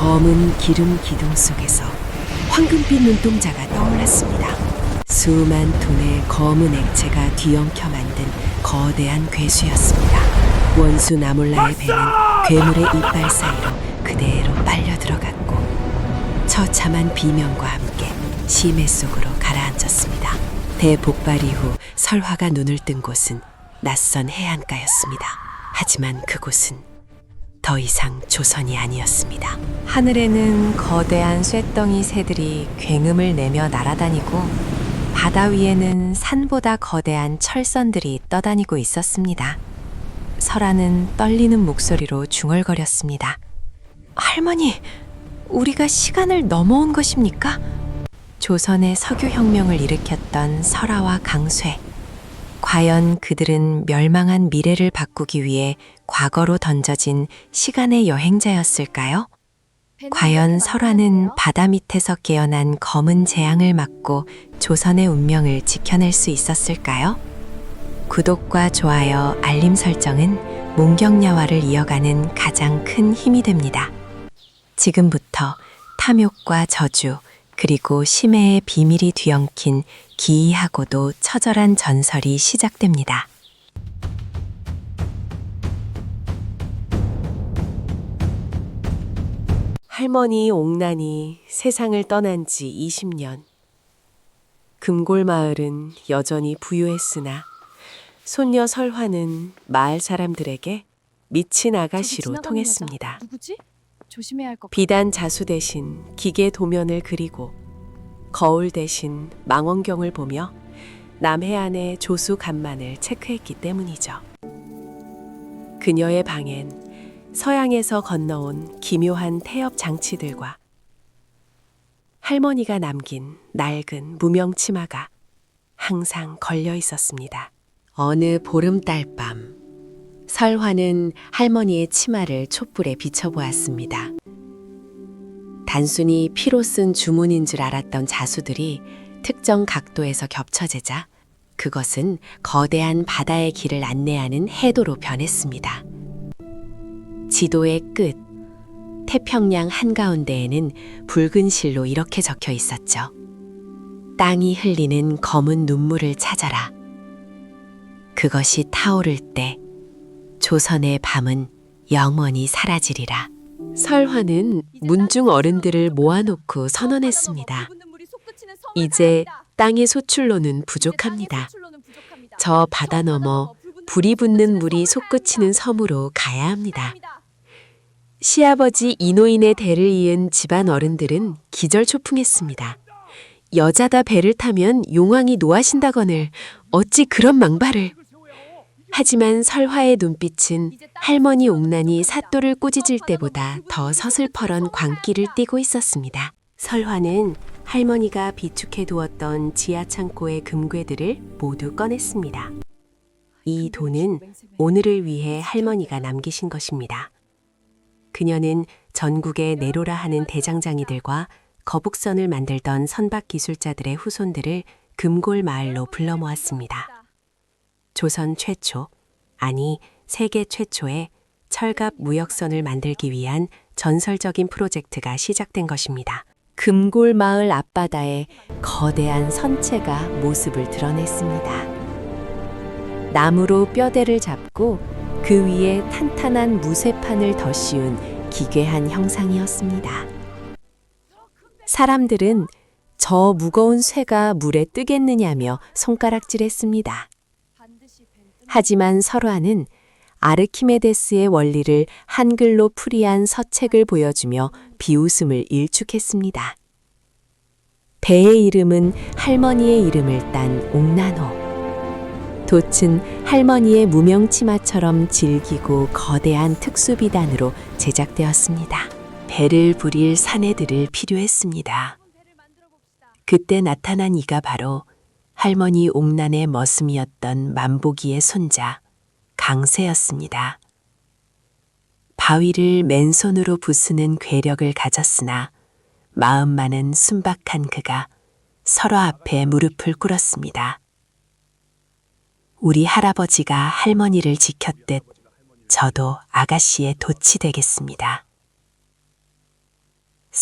검은 기름 기둥 속에서 황금빛 눈동자가 떠올랐습니다. 수만 톤의 검은 액체가 뒤엉켜 만든 거대한 괴수였습니다. 원수 나몰라의 배는 괴물의 이빨 사이로 그대로 빨려 들어갔고 처참한 비명과 함께 심해 속으로 가라앉았습니다. 대폭발 이후 설화가 눈을 뜬 곳은 낯선 해안가였습니다. 하지만 그곳은 더 이상 조선이 아니었습니다. 하늘에는 거대한 쇳덩이 새들이 굉음을 내며 날아다니고 바다 위에는 산보다 거대한 철선들이 떠다니고 있었습니다. 설아는 떨리는 목소리로 중얼거렸습니다. 할머니, 우리가 시간을 넘어온 것입니까? 조선의 석유혁명을 일으켰던 설아와 강쇠. 과연 그들은 멸망한 미래를 바꾸기 위해 과거로 던져진 시간의 여행자였을까요? 과연 설아는 바다 밑에서 깨어난 검은 재앙을 막고 조선의 운명을 지켜낼 수 있었을까요? 구독과 좋아요, 알림 설정은 몽경야화를 이어가는 가장 큰 힘이 됩니다. 지금부터 탐욕과 저주, 그리고 심해의 비밀이 뒤엉킨 기이하고도 처절한 전설이 시작됩니다. 할머니 옥난이 세상을 떠난 지 20년. 금골마을은 여전히 부유했으나 손녀 설화는 마을 사람들에게 미친 아가씨로 통했습니다. 누구지? 조심해야 할 것 같아. 비단 자수 대신 기계 도면을 그리고 거울 대신 망원경을 보며 남해안의 조수 간만을 체크했기 때문이죠. 그녀의 방엔 서양에서 건너온 기묘한 태엽 장치들과 할머니가 남긴 낡은 무명 치마가 항상 걸려 있었습니다. 어느 보름달 밤, 설화는 할머니의 치마를 촛불에 비춰보았습니다. 단순히 피로 쓴 주문인 줄 알았던 자수들이 특정 각도에서 겹쳐지자 그것은 거대한 바다의 길을 안내하는 해도로 변했습니다. 지도의 끝, 태평양 한가운데에는 붉은 실로 이렇게 적혀 있었죠. 땅이 흘리는 검은 눈물을 찾아라. 그것이 타오를 때 조선의 밤은 영원히 사라지리라. 설화는 문중 어른들을 모아놓고 선언했습니다. 이제 땅의 소출로는 부족합니다. 저 바다 너머 불이 붙는 물이 솟구치는 섬으로 가야 합니다. 시아버지 이노인의 대를 이은 집안 어른들은 기절초풍했습니다. 여자다 배를 타면 용왕이 노하신다거늘 어찌 그런 망발을. 하지만 설화의 눈빛은 할머니 옥난이 삿돌을 꾸짖을 때보다 더 서슬퍼런 광기를 띠고 있었습니다. 설화는 할머니가 비축해 두었던 지하 창고의 금괴들을 모두 꺼냈습니다. 이 돈은 오늘을 위해 할머니가 남기신 것입니다. 그녀는 전국의 내로라 하는 대장장이들과 거북선을 만들던 선박 기술자들의 후손들을 금골 마을로 불러 모았습니다. 조선 최초, 아니 세계 최초의 철갑 무역선을 만들기 위한 전설적인 프로젝트가 시작된 것입니다. 금골 마을 앞바다에 거대한 선체가 모습을 드러냈습니다. 나무로 뼈대를 잡고 그 위에 탄탄한 무쇠판을 덧씌운 기괴한 형상이었습니다. 사람들은 저 무거운 쇠가 물에 뜨겠느냐며 손가락질했습니다. 하지만 설화는 아르키메데스의 원리를 한글로 풀이한 서책을 보여주며 비웃음을 일축했습니다. 배의 이름은 할머니의 이름을 딴 옥난호. 돛은 할머니의 무명치마처럼 질기고 거대한 특수비단으로 제작되었습니다. 배를 부릴 사내들을 필요했습니다. 그때 나타난 이가 바로 할머니 옥난의 머슴이었던 만보기의 손자 강쇠였습니다. 바위를 맨손으로 부수는 괴력을 가졌으나 마음만은 순박한 그가 설화 앞에 무릎을 꿇었습니다. 우리 할아버지가 할머니를 지켰듯 저도 아가씨의 돛이 되겠습니다.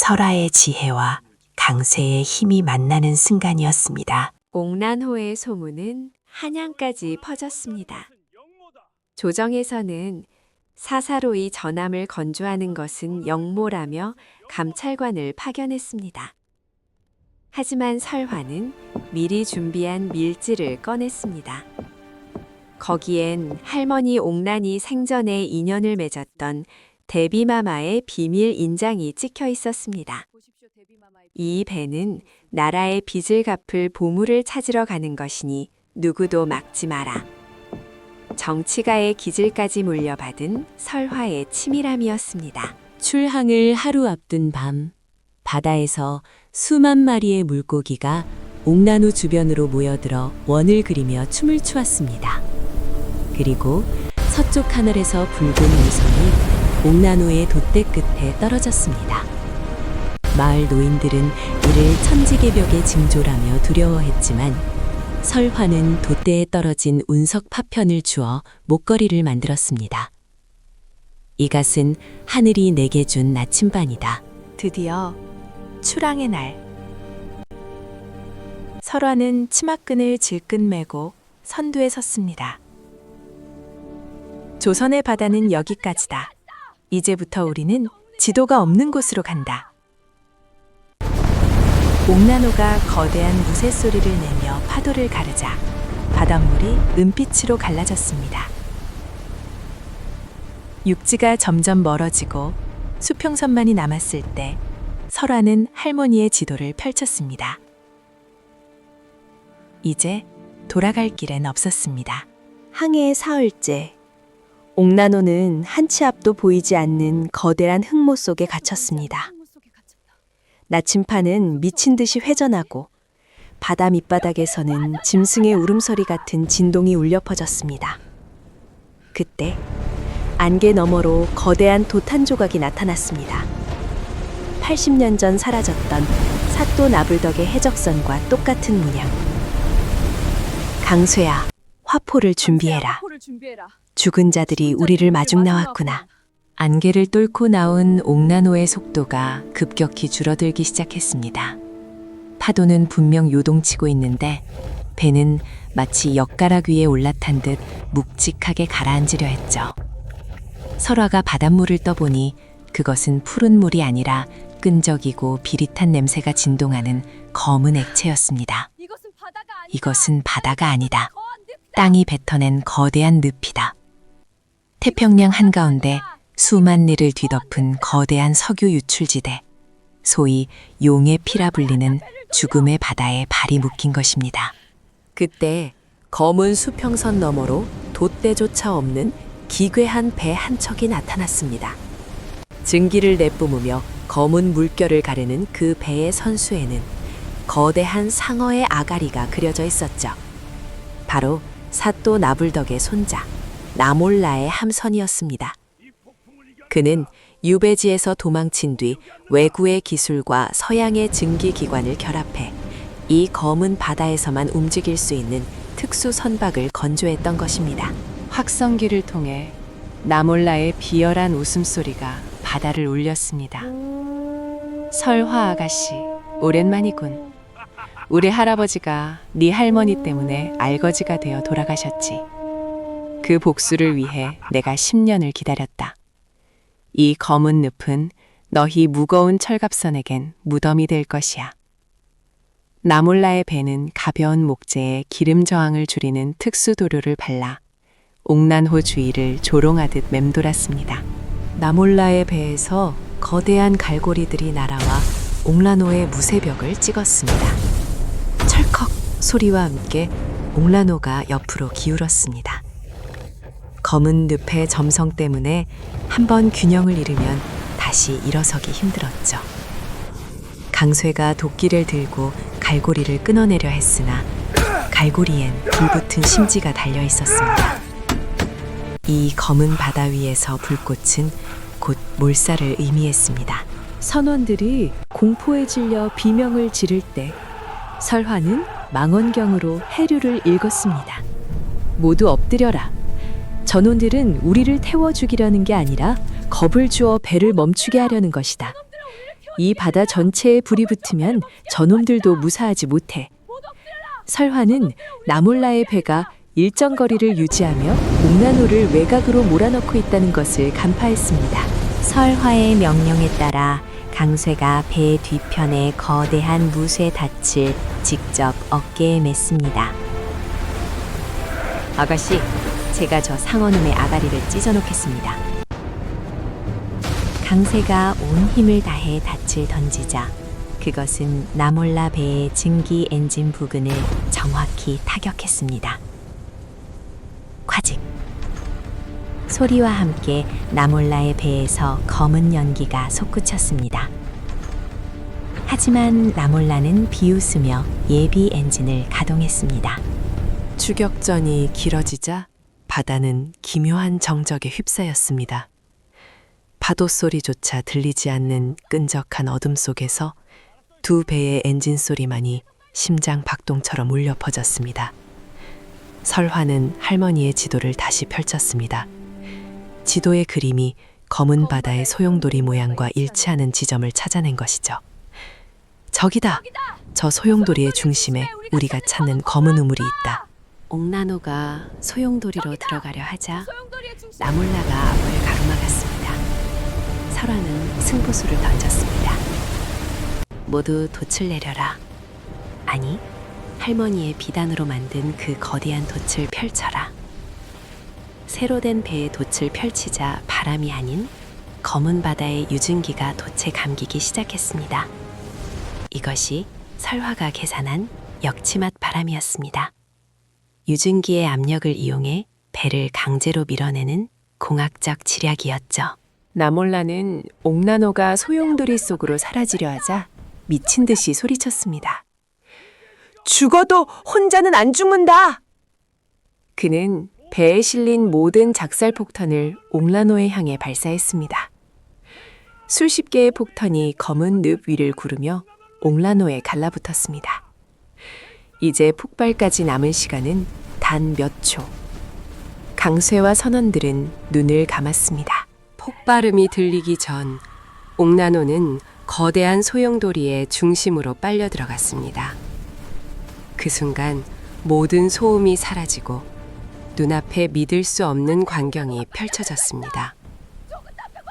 설화의 지혜와 강쇠의 힘이 만나는 순간이었습니다. 옥란호의 소문은 한양까지 퍼졌습니다. 조정에서는 사사로이 전함을 건조하는 것은 영모라며 감찰관을 파견했습니다. 하지만 설화는 미리 준비한 밀지를 꺼냈습니다. 거기엔 할머니 옥란이 생전에 인연을 맺었던 대비마마의 비밀 인장이 찍혀 있었습니다. 이 배는 나라의 빚을 갚을 보물을 찾으러 가는 것이니 누구도 막지 마라. 정치가의 기질까지 물려받은 설화의 치밀함이었습니다. 출항을 하루 앞둔 밤, 바다에서 수만 마리의 물고기가 옥란호 주변으로 모여들어 원을 그리며 춤을 추었습니다. 그리고 서쪽 하늘에서 붉은 우선이 옥란호의 돛대 끝에 떨어졌습니다. 마을 노인들은 이를 천지개벽의 징조라며 두려워했지만 설화는 돛대에 떨어진 운석 파편을 주어 목걸이를 만들었습니다. 이것은 하늘이 내게 준 나침반이다. 드디어 출항의 날. 설화는 치마끈을 질끈 매고 선두에 섰습니다. 조선의 바다는 여기까지다. 이제부터 우리는 지도가 없는 곳으로 간다. 옥란호가 거대한 무새 소리를 내며 파도를 가르자 바닷물이 은빛으로 갈라졌습니다. 육지가 점점 멀어지고 수평선만이 남았을 때 설화는 할머니의 지도를 펼쳤습니다. 이제 돌아갈 길은 없었습니다. 항해의 사흘째, 옥란호는 한 치 앞도 보이지 않는 거대한 흑모 속에 갇혔습니다. 나침판은 미친 듯이 회전하고 바다 밑바닥에서는 짐승의 울음소리 같은 진동이 울려 퍼졌습니다. 그때 안개 너머로 거대한 돛 한 조각이 나타났습니다. 80년 전 사라졌던 사또 나불덕의 해적선과 똑같은 문양. 강쇠야, 화포를 준비해라. 죽은 자들이 우리를 마중 나왔구나. 안개를 뚫고 나온 옥란호의 속도가 급격히 줄어들기 시작했습니다. 파도는 분명 요동치고 있는데 배는 마치 엿가락 위에 올라탄 듯 묵직하게 가라앉으려 했죠. 설화가 바닷물을 떠보니 그것은 푸른 물이 아니라 끈적이고 비릿한 냄새가 진동하는 검은 액체였습니다. 이것은 바다가 아니다. 땅이 뱉어낸 거대한 늪이다. 태평양 한가운데 수만 리를 뒤덮은 거대한 석유 유출지대, 소위 용의 피라 불리는 죽음의 바다에 발이 묶인 것입니다. 그때 검은 수평선 너머로 돛대조차 없는 기괴한 배 한 척이 나타났습니다. 증기를 내뿜으며 검은 물결을 가르는 그 배의 선수에는 거대한 상어의 아가리가 그려져 있었죠. 바로 사또 나불덕의 손자 나몰라의 함선이었습니다. 그는 유배지에서 도망친 뒤 외구의 기술과 서양의 증기기관을 결합해 이 검은 바다에서만 움직일 수 있는 특수 선박을 건조했던 것입니다. 확성기를 통해 나몰라의 비열한 웃음소리가 바다를 울렸습니다. 설화 아가씨, 오랜만이군. 우리 할아버지가 네 할머니 때문에 알거지가 되어 돌아가셨지. 그 복수를 위해 내가 10년을 기다렸다. 이 검은 늪은 너희 무거운 철갑선에겐 무덤이 될 것이야. 나몰라의 배는 가벼운 목재에 기름 저항을 줄이는 특수 도료를 발라 옥란호 주위를 조롱하듯 맴돌았습니다. 나몰라의 배에서 거대한 갈고리들이 날아와 옥란호의 무쇠벽을 찍었습니다. 철컥 소리와 함께 옥란호가 옆으로 기울었습니다. 검은 늪의 점성 때문에 한번 균형을 잃으면 다시 일어서기 힘들었죠. 강쇠가 도끼를 들고 갈고리를 끊어내려 했으나 갈고리엔 불붙은 심지가 달려 있었습니다. 이 검은 바다 위에서 불꽃은 곧 몰살을 의미했습니다. 선원들이 공포에 질려 비명을 지를 때 설화는 망원경으로 해류를 읽었습니다. 모두 엎드려라. 전원들은 우리를 태워 죽이려는 게 아니라 겁을 주어 배를 멈추게 하려는 것이다. 이 바다 전체에 불이 붙으면 저놈들도 무사하지 못해. 설화는 나몰라의 배가 일정 거리를 유지하며 옥나노를 외곽으로 몰아넣고 있다는 것을 간파했습니다. 설화의 명령에 따라 강쇠가 배 뒤편에 거대한 무쇠 닻을 직접 어깨에 맸습니다. 아가씨, 제가 저 상어놈의 아가리를 찢어놓겠습니다. 강쇠가 온 힘을 다해 닻을 던지자 그것은 나몰라 배의 증기 엔진 부근을 정확히 타격했습니다. 콰직! 소리와 함께 나몰라의 배에서 검은 연기가 솟구쳤습니다. 하지만 나몰라는 비웃으며 예비 엔진을 가동했습니다. 추격전이 길어지자 바다는 기묘한 정적에 휩싸였습니다. 파도 소리조차 들리지 않는 끈적한 어둠 속에서 두 배의 엔진 소리만이 심장 박동처럼 울려 퍼졌습니다. 설화는 할머니의 지도를 다시 펼쳤습니다. 지도의 그림이 검은 바다의 소용돌이 모양과 일치하는 지점을 찾아낸 것이죠. 저기다! 저 소용돌이의 중심에 우리가 찾는 검은 우물이 있다. 옥나노가 소용돌이로 들어가려 하자 나몰라가 앞을 가로막았습니다. 설화는 승부수를 던졌습니다. 모두 돛을 내려라. 아니, 할머니의 비단으로 만든 그 거대한 돛을 펼쳐라. 새로 된 배에 돛을 펼치자 바람이 아닌 검은 바다의 유증기가 돛에 감기기 시작했습니다. 이것이 설화가 계산한 역치맛 바람이었습니다. 유증기의 압력을 이용해 배를 강제로 밀어내는 공학적 지략이었죠. 나몰라는 옥나노가 소용돌이 속으로 사라지려 하자 미친 듯이 소리쳤습니다. 죽어도 혼자는 안 죽는다! 그는 배에 실린 모든 작살폭탄을 옥나노에 향해 발사했습니다. 수십 개의 폭탄이 검은 늪 위를 구르며 옥나노에 갈라붙었습니다. 이제 폭발까지 남은 시간은 단 몇 초. 강쇠와 선원들은 눈을 감았습니다. 폭발음이 들리기 전 옥나노는 거대한 소용돌이의 중심으로 빨려 들어갔습니다. 그 순간 모든 소음이 사라지고 눈앞에 믿을 수 없는 광경이 펼쳐졌습니다.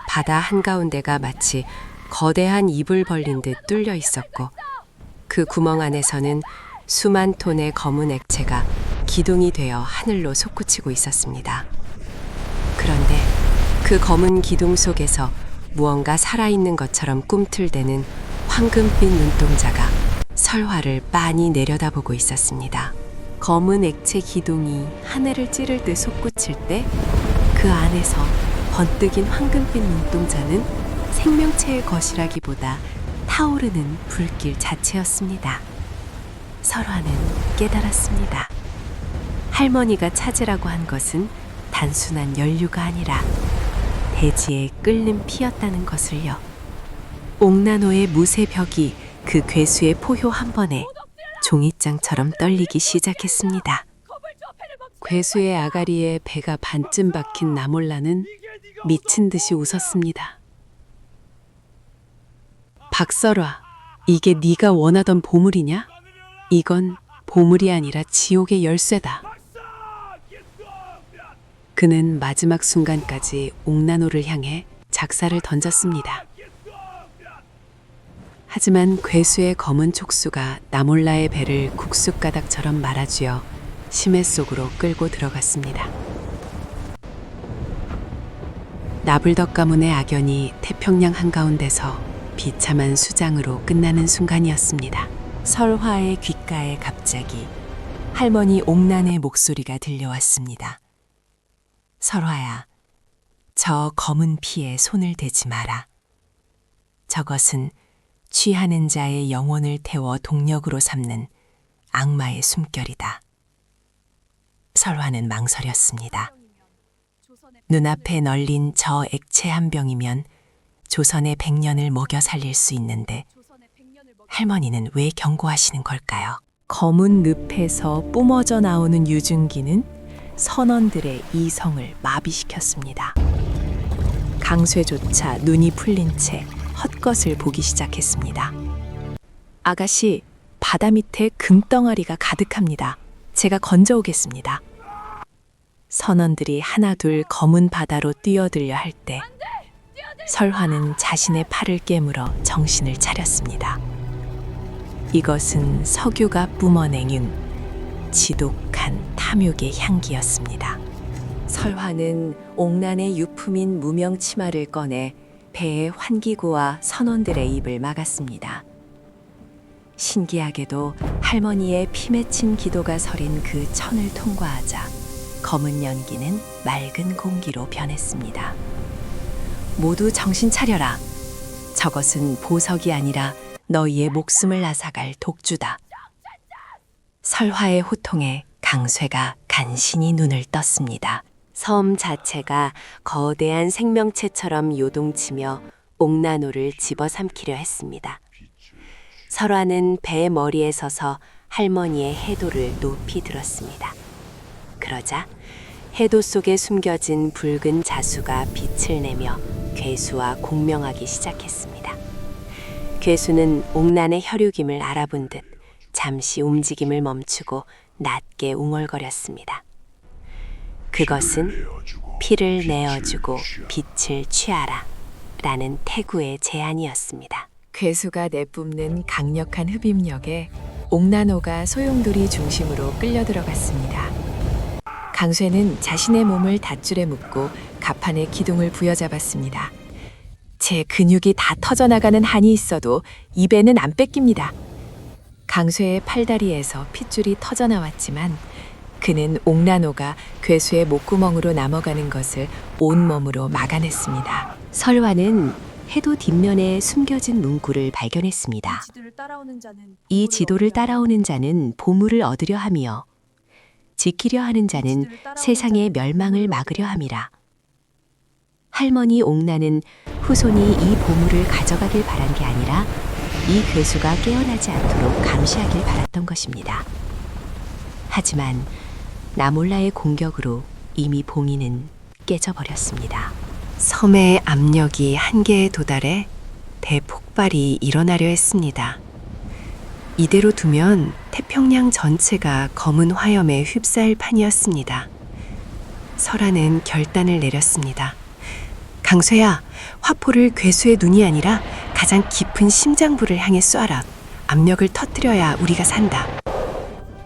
바다 한가운데가 마치 거대한 입을 벌린 듯 뚫려 있었고 그 구멍 안에서는 수만 톤의 검은 액체가 기둥이 되어 하늘로 솟구치고 있었습니다. 그런데 그 검은 기둥 속에서 무언가 살아있는 것처럼 꿈틀대는 황금빛 눈동자가 설화를 빤히 내려다보고 있었습니다. 검은 액체 기둥이 하늘을 찌를 듯 솟구칠 때 그 안에서 번뜩인 황금빛 눈동자는 생명체의 것이라기보다 타오르는 불길 자체였습니다. 설화는 깨달았습니다. 할머니가 찾으라고 한 것은 단순한 연료가 아니라 대지에 끓는 피였다는 것을요. 옥나노의 무쇠 벽이 그 괴수의 포효 한 번에 종이장처럼 떨리기 시작했습니다. 괴수의 아가리에 배가 반쯤 박힌 나몰라는 미친 듯이 웃었습니다. 박설화, 이게 네가 원하던 보물이냐? 이건 보물이 아니라 지옥의 열쇠다. 그는 마지막 순간까지 옥나노를 향해 작사를 던졌습니다. 하지만 괴수의 검은 촉수가 나몰라의 배를 국숫가닥처럼 말아쥐어 심해 속으로 끌고 들어갔습니다. 나불덕 가문의 악연이 태평양 한가운데서 비참한 수장으로 끝나는 순간이었습니다. 설화의 귓가에 갑자기 할머니 옥난의 목소리가 들려왔습니다. 설화야, 저 검은 피에 손을 대지 마라. 저것은 취하는 자의 영혼을 태워 동력으로 삼는 악마의 숨결이다. 설화는 망설였습니다. 눈앞에 널린 저 액체 한 병이면 조선의 100년을 먹여 살릴 수 있는데 할머니는 왜 경고하시는 걸까요? 검은 늪에서 뿜어져 나오는 유증기는 선원들의 이성을 마비시켰습니다. 강쇠조차 눈이 풀린 채 헛것을 보기 시작했습니다. 아가씨, 바다 밑에 금덩어리가 가득합니다. 제가 건져오겠습니다. 선원들이 하나둘 검은 바다로 뛰어들려 할 때 설화는 자신의 팔을 깨물어 정신을 차렸습니다. 이것은 석유가 뿜어내는 지독한 탐욕의 향기였습니다. 설화는 옥난의 유품인 무명 치마를 꺼내 배의 환기구와 선원들의 입을 막았습니다. 신기하게도 할머니의 피 맺힌 기도가 서린 그 천을 통과하자 검은 연기는 맑은 공기로 변했습니다. 모두 정신 차려라. 저것은 보석이 아니라 너희의 목숨을 앗아갈 독주다. 설화의 호통에 강쇠가 간신히 눈을 떴습니다. 섬 자체가 거대한 생명체처럼 요동치며 옥나노를 집어삼키려 했습니다. 설화는 배 머리에 서서 할머니의 해도를 높이 들었습니다. 그러자 해도 속에 숨겨진 붉은 자수가 빛을 내며 괴수와 공명하기 시작했습니다. 괴수는 옥난의 혈육임을 알아본 듯 잠시 움직임을 멈추고 낮게 웅얼거렸습니다. 그것은 피를 내어주고 빛을 취하라 라는 태구의 제안이었습니다. 괴수가 내뿜는 강력한 흡입력에 옥나노가 소용돌이 중심으로 끌려 들어갔습니다. 강쇠는 자신의 몸을 닷줄에 묶고 갑판에 기둥을 부여잡았습니다. 제 근육이 다 터져나가는 한이 있어도 입에는 안 뺏깁니다. 강쇠의 팔다리에서 핏줄이 터져나왔지만 그는 옥나노가 괴수의 목구멍으로 넘어가는 것을 온몸으로 막아냈습니다. 설화는 해도 뒷면에 숨겨진 문구를 발견했습니다. 이 지도를 따라오는 자는 보물을 얻으려 하며 지키려 하는 자는 세상의 멸망을 막으려 함이라. 할머니 옥나는 후손이 이 보물을 가져가길 바란 게 아니라 이 괴수가 깨어나지 않도록 감시하길 바랐던 것입니다. 하지만 나몰라의 공격으로 이미 봉인은 깨져버렸습니다. 섬의 압력이 한계에 도달해 대폭발이 일어나려 했습니다. 이대로 두면 태평양 전체가 검은 화염에 휩싸일 판이었습니다. 설화는 결단을 내렸습니다. 강쇠야, 화포를 괴수의 눈이 아니라 가장 깊은 심장부를 향해 쏴라. 압력을 터뜨려야 우리가 산다.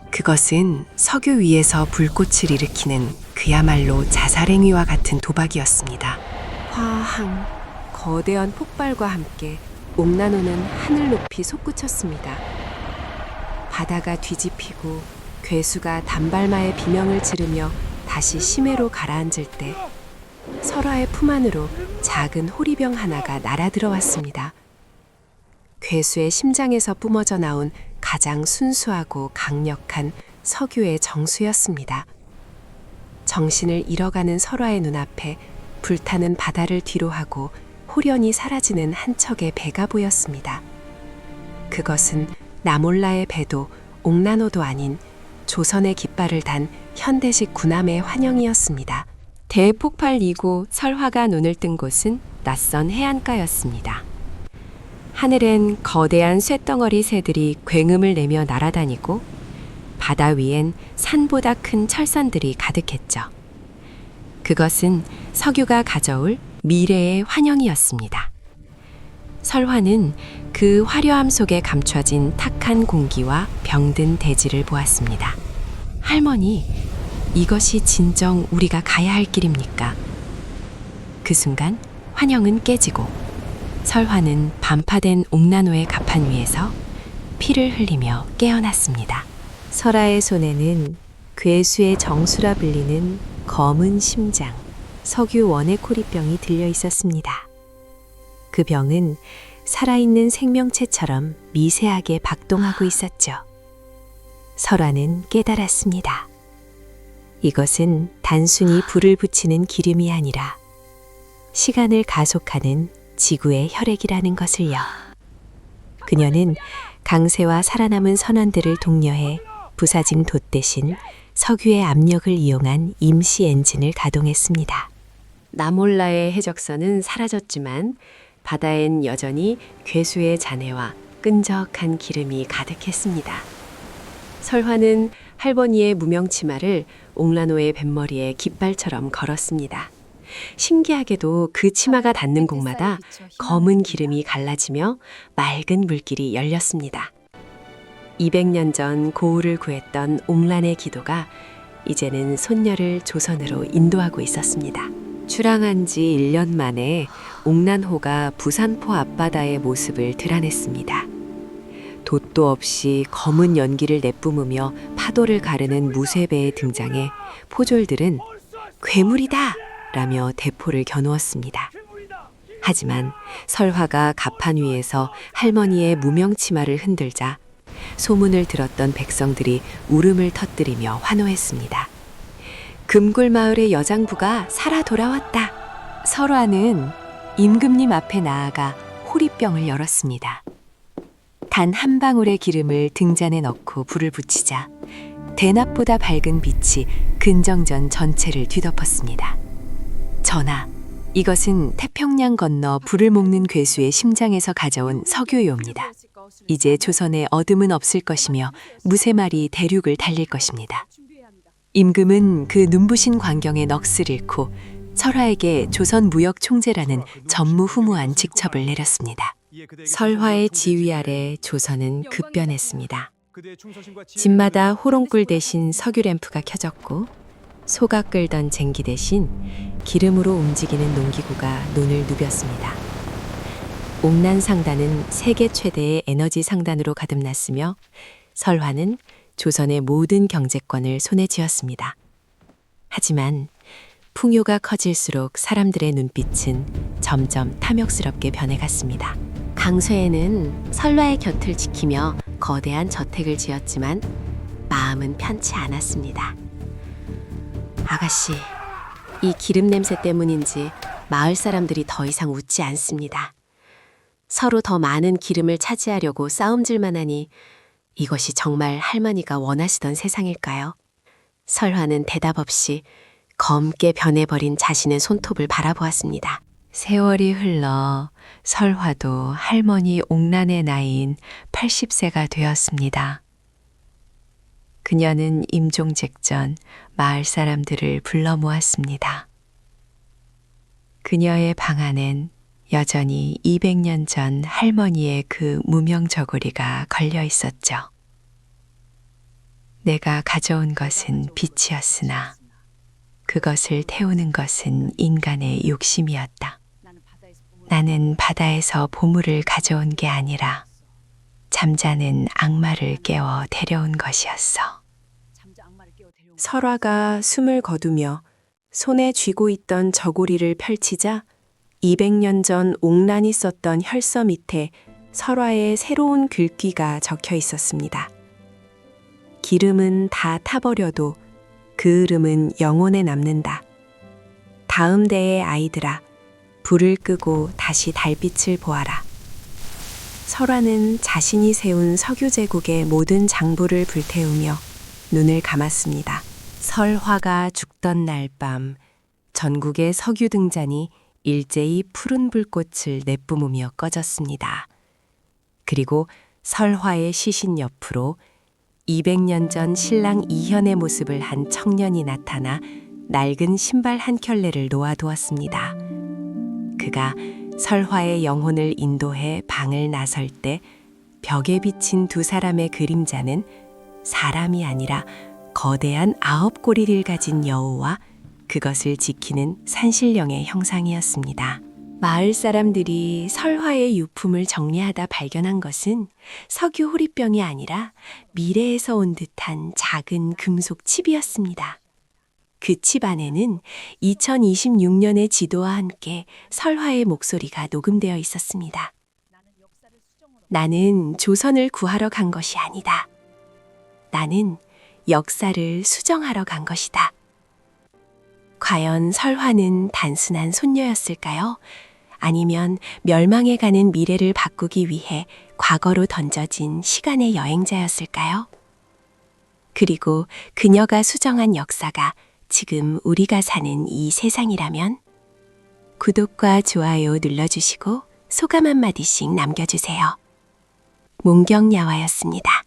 그것은 석유 위에서 불꽃을 일으키는 그야말로 자살행위와 같은 도박이었습니다. 화항, 거대한 폭발과 함께 옥나노는 하늘 높이 솟구쳤습니다. 바다가 뒤집히고 괴수가 단발마의 비명을 지르며 다시 심해로 가라앉을 때 설화의 품 안으로 작은 호리병 하나가 날아들어왔습니다. 괴수의 심장에서 뿜어져 나온 가장 순수하고 강력한 석유의 정수였습니다. 정신을 잃어가는 설화의 눈앞에 불타는 바다를 뒤로하고 호련히 사라지는 한 척의 배가 보였습니다. 그것은 나몰라의 배도 옥나노도 아닌 조선의 깃발을 단 현대식 군함의 환영이었습니다. 대폭발 이후 설화가 눈을 뜬 곳은 낯선 해안가였습니다. 하늘엔 거대한 쇳덩어리 새들이 굉음을 내며 날아다니고 바다 위엔 산보다 큰 철선들이 가득했죠. 그것은 석유가 가져올 미래의 환영이었습니다. 설화는 그 화려함 속에 감춰진 탁한 공기와 병든 대지를 보았습니다. 할머니, 이것이 진정 우리가 가야 할 길입니까? 그 순간 환영은 깨지고 설화는 반파된 옥나노의 갑판 위에서 피를 흘리며 깨어났습니다. 설화의 손에는 괴수의 정수라 불리는 검은 심장, 석유 원액 호리병이 들려 있었습니다. 그 병은 살아있는 생명체처럼 미세하게 박동하고 있었죠. 설화는 깨달았습니다. 이것은 단순히 불을 붙이는 기름이 아니라 시간을 가속하는 지구의 혈액이라는 것을요. 그녀는 강쇠와 살아남은 선원들을 독려해 부사진 돛 대신 석유의 압력을 이용한 임시 엔진을 가동했습니다. 나몰라의 해적선은 사라졌지만 바다엔 여전히 괴수의 잔해와 끈적한 기름이 가득했습니다. 설화는 할머니의 무명 치마를 옥라노의 뱃머리에 깃발처럼 걸었습니다. 신기하게도 그 치마가 닿는 곳마다 검은 기름이 갈라지며 맑은 물길이 열렸습니다. 200년 전 고우를 구했던 옥란의 기도가 이제는 손녀를 조선으로 인도하고 있었습니다. 출항한 지 1년 만에 옥란호가 부산포 앞바다의 모습을 드러냈습니다. 돛도 없이 검은 연기를 내뿜으며 파도를 가르는 무쇠배의 등장에 포졸들은 괴물이다! 라며 대포를 겨누었습니다. 하지만 설화가 갑판 위에서 할머니의 무명 치마를 흔들자 소문을 들었던 백성들이 울음을 터뜨리며 환호했습니다. 금굴마을의 여장부가 살아 돌아왔다. 설화는 임금님 앞에 나아가 호리병을 열었습니다. 단 한 방울의 기름을 등잔에 넣고 불을 붙이자 대낮보다 밝은 빛이 근정전 전체를 뒤덮었습니다. 전하, 이것은 태평양 건너 불을 먹는 괴수의 심장에서 가져온 석유유입니다. 이제 조선에 어둠은 없을 것이며 무쇠말이 대륙을 달릴 것입니다. 임금은 그 눈부신 광경에 넋을 잃고 설화에게 조선 무역 총재라는 전무후무한 직첩을 내렸습니다. 설화의 지휘 아래 조선은 급변했습니다. 집마다 호롱불 대신 석유 램프가 켜졌고 소가 끌던 쟁기 대신 기름으로 움직이는 농기구가 눈을 누볐습니다. 옥란 상단은 세계 최대의 에너지 상단으로 거듭났으며 설화는 조선의 모든 경제권을 손에 쥐었습니다. 하지만 풍요가 커질수록 사람들의 눈빛은 점점 탐욕스럽게 변해갔습니다. 강쇠에는 설화의 곁을 지키며 거대한 저택을 지었지만 마음은 편치 않았습니다. 아가씨, 이 기름 냄새 때문인지 마을 사람들이 더 이상 웃지 않습니다. 서로 더 많은 기름을 차지하려고 싸움질만 하니 이것이 정말 할머니가 원하시던 세상일까요? 설화는 대답 없이 검게 변해버린 자신의 손톱을 바라보았습니다. 세월이 흘러 설화도 할머니 옥란의 나이인 80세가 되었습니다. 그녀는 임종직전 마을 사람들을 불러 모았습니다. 그녀의 방 안엔 여전히 200년 전 할머니의 그 무명 저고리가 걸려 있었죠. 내가 가져온 것은 빛이었으나 그것을 태우는 것은 인간의 욕심이었다. 나는 바다에서 보물을 가져온 게 아니라 잠자는 악마를 깨워 데려온 것이었어. 설화가 숨을 거두며 손에 쥐고 있던 저고리를 펼치자 200년 전 옥란이 썼던 혈서 밑에 설화의 새로운 글귀가 적혀 있었습니다. 기름은 다 타버려도 그 이름은 영혼에 남는다. 다음 대의 아이들아, 불을 끄고 다시 달빛을 보아라. 설화는 자신이 세운 석유 제국의 모든 장부를 불태우며 눈을 감았습니다. 설화가 죽던 날 밤 전국의 석유 등잔이 일제히 푸른 불꽃을 내뿜으며 꺼졌습니다. 그리고 설화의 시신 옆으로 200년 전 신랑 이현의 모습을 한 청년이 나타나 낡은 신발 한 켤레를 놓아두었습니다. 그가 설화의 영혼을 인도해 방을 나설 때 벽에 비친 두 사람의 그림자는 사람이 아니라 거대한 9꼬리를 가진 여우와 그것을 지키는 산신령의 형상이었습니다. 마을 사람들이 설화의 유품을 정리하다 발견한 것은 석유 호리병이 아니라 미래에서 온 듯한 작은 금속 칩이었습니다. 그 칩 안에는 2026년의 지도와 함께 설화의 목소리가 녹음되어 있었습니다. 나는 조선을 구하러 간 것이 아니다. 나는 역사를 수정하러 간 것이다. 과연 설화는 단순한 손녀였을까요? 아니면 멸망해가는 미래를 바꾸기 위해 과거로 던져진 시간의 여행자였을까요? 그리고 그녀가 수정한 역사가 지금 우리가 사는 이 세상이라면 구독과 좋아요 눌러주시고 소감 한마디씩 남겨주세요. 문경야화였습니다.